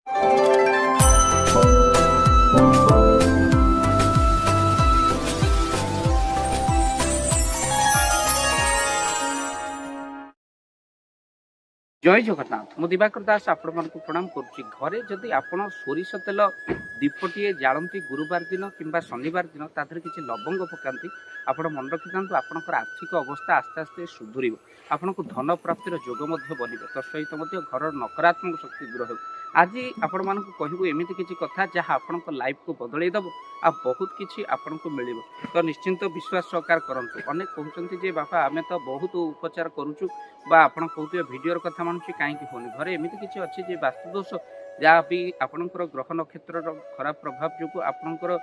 जय जगन्नाथ मु दिवाकर दास आपण मानक प्रणाम करुच्ची घरे जदि आपण सोरिष तेल दीपटे जालती गुरुवार दिन किंबा शनिवार दिन तादेह किसी लवंग पकाती आपण मन रखी था आपंकर आर्थिक अवस्था आस्ते आस्ते सुधुर आपन को धन प्राप्तिर जोग बन तत्सहित घर नकारात्मक शक्ति दूर हो आज आपण मानक कहबू एमती किसी कथा जहाँ आपण लाइफ को बदलईदेव आ बहुत किसी आपन को मिल तो निश्चिंत विश्वास सहकार करंतु अनेक कहते जे बापा आम तो बहुत उपचार करुचु बा आपण कहते भिडियोर कथा मानुची कहीं होनी घरे एमती किसी अच्छे जे वास्तुदोष जहाँ भी आपणकर ग्रह नक्षत्र खराब प्रभाव जो आपणकर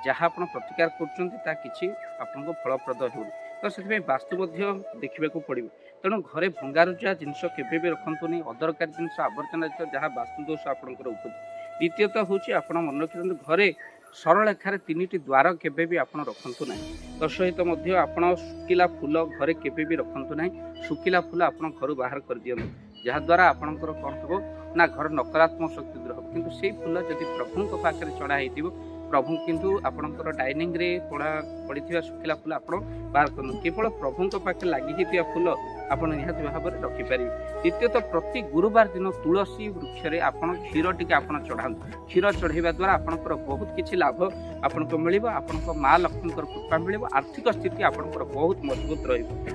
जहाँ आप प्रतिकार कर फलप्रद हो तो से वास्तु देखा पड़ो तेणु घरे भंगारुजा जिनस केवे भी रखुनि अदरकारी जिनस आवर्जना जहाँ वास्तुदोष आपणकर उपज द्वितीयतः हूँ आप मन रखिए घरे सरल रेखार 3टी द्वार केवे भी आप रखु ना तो सहित आप सुखिला फूल घरे केवे भी रखु ना सुखिला फूल आप घर बाहर कर दिखाँ जहाद्वारा आपणकर कौन हम ना घर नकारात्मक शक्ति दूर हम किंतु से फूल जदि प्रभु पाखे चढ़ाई प्रभु किंतु आपणकर डाइनिंग रे पड़ा पड़ी सुखिला फूल आप बाहर कर केवल प्रभु पाखे लगी फूल आप निहत भाव में रखिपारे। द्वितीयतः प्रति गुरुवार दिन तुलसी वृक्ष रे आपण क्षीर टी आप चढ़ा क्षीर चढ़ाइवा द्वारा आपणकर बहुत किसी लाभ आपन को मिल आपण माँ लक्ष्मी कृपा मिल आर्थिक स्थिति आपणकर बहुत मजबूत रही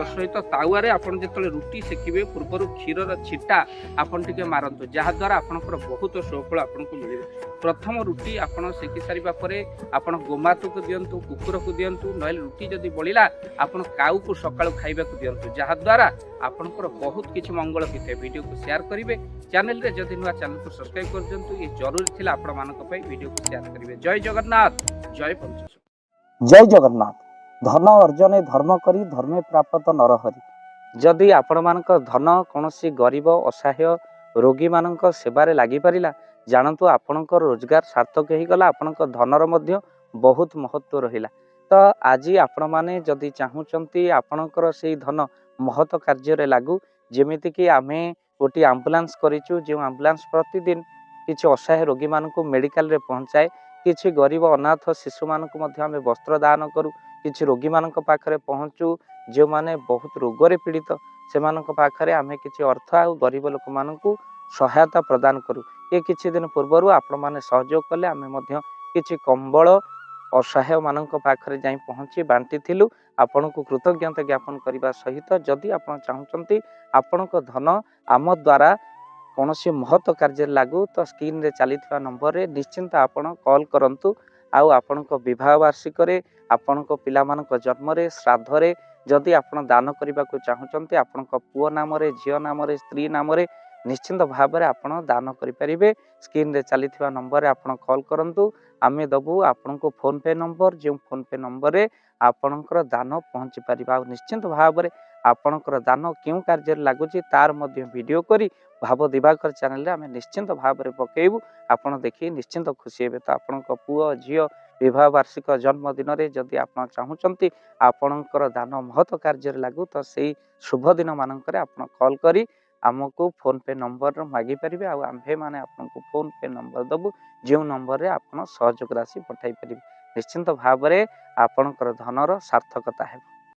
सहित तावारे आपन जो रुटी सेकिबे पूर्वर क्षीर छिटा आपन टिके मारतु जहाद्वारा आपणकर बहुत सफल आपन को मिले। प्रथम रुटी आपन सेकी सारिबा परे आपन गोमाता को दियंतु कुकुर को दियंतु नहले रुटी जदि बलिला आपन काऊ को सकाळु खाइबा को दियंतु जहाद्वारा आपनकर बहुत किछि मंगल होइते। वीडियो को शेयर करिवे चैनल रे जदि नुआ चैनल को सब्सक्राइब कर दियंतु ये जरूरी थिला आपण मानक पई वीडियो को शेयर करिवे। जय जगन्नाथ जय पंचेश्वर जय जगन्नाथ। धन अर्जने धर्म करी धर्मे प्राप्त नरहरि। जदि आपण मानक धन कौनसी गरीब असहाय रोगी मानक सेवारे लागि परिला जानतु आपणकर रोजगार सार्थक हो गला आपणकर धनर मध्य बहुत महत्व रहिला। तो आज आपण माने जदि चाहूचंती आपणकर से धन महत कार्य लागू जेमिति कि आमे गोटी आम्बुलांस करिचु जे आम्बुलांस प्रतिदिन किछि असहाय रोगी मानक मेडिकल रे पहुंचाए किछि गरीब अनाथ शिशु मानक मध्य आमे वस्त्र दान करू किछि रोगी मानक पाखरे पहुंचू जो माने बहुत रोगरे पीड़ित से मानक पाखरे आमे किछि अर्थ आ गरीब लोक मानकू सहायता प्रदान करू। ये किछि दिन पूर्वरु आपण माने सहयोग कले आमे मध्य किछि कंबल असहाय मानक पाखरे जाई पहुंची बांटी थिलु। आपण को कृतज्ञता ज्ञापन करने सहित जदि आप चाहूँगी आपण धन आम द्वारा कौन सी महत्व कार्य लागू तो स्क्रीन रे चली नंबर रे निश्चिंत आपण कॉल करंतु। आउ आपण विवाह वार्षिक आपण पिला जन्म रे श्राद्ध रे जदि आपण दान करने को चाहूँगी आपण पुओ नाम झील नाम स्त्री नाम निश्चिंत भाव में आपण दान करें। स्क्रीन रे चली नंबर रे आपण कॉल करंतु आमे दबु आपण को फोन पे नंबर जो फोन पे नंबर रे आपणकर दान पहुँची पार निश्चिंत भाव में आपणकर दान क्यों कार्य लगुच तार मध्य वीडियो करी भाव दिवाकर चैनल रे आमे निश्चिंत भाव में पकेबू आपण देखी निश्चिंत खुशी हेबे। तो आपण पुओ झील विवाह वार्षिक जन्मदिन में जदि आप चाहूँगी आपणकर दान महत्व कार्य लागू तो से शुभ दिन मानक कॉल करी आमको फोन पे नंबर मागी पारे आम्भे माने आपको फोन पे नंबर दबु जो नंबर रे आप सहयोग राशि पठाई पारे निश्चिंत भाव में आपणकर धनर सार्थकता है।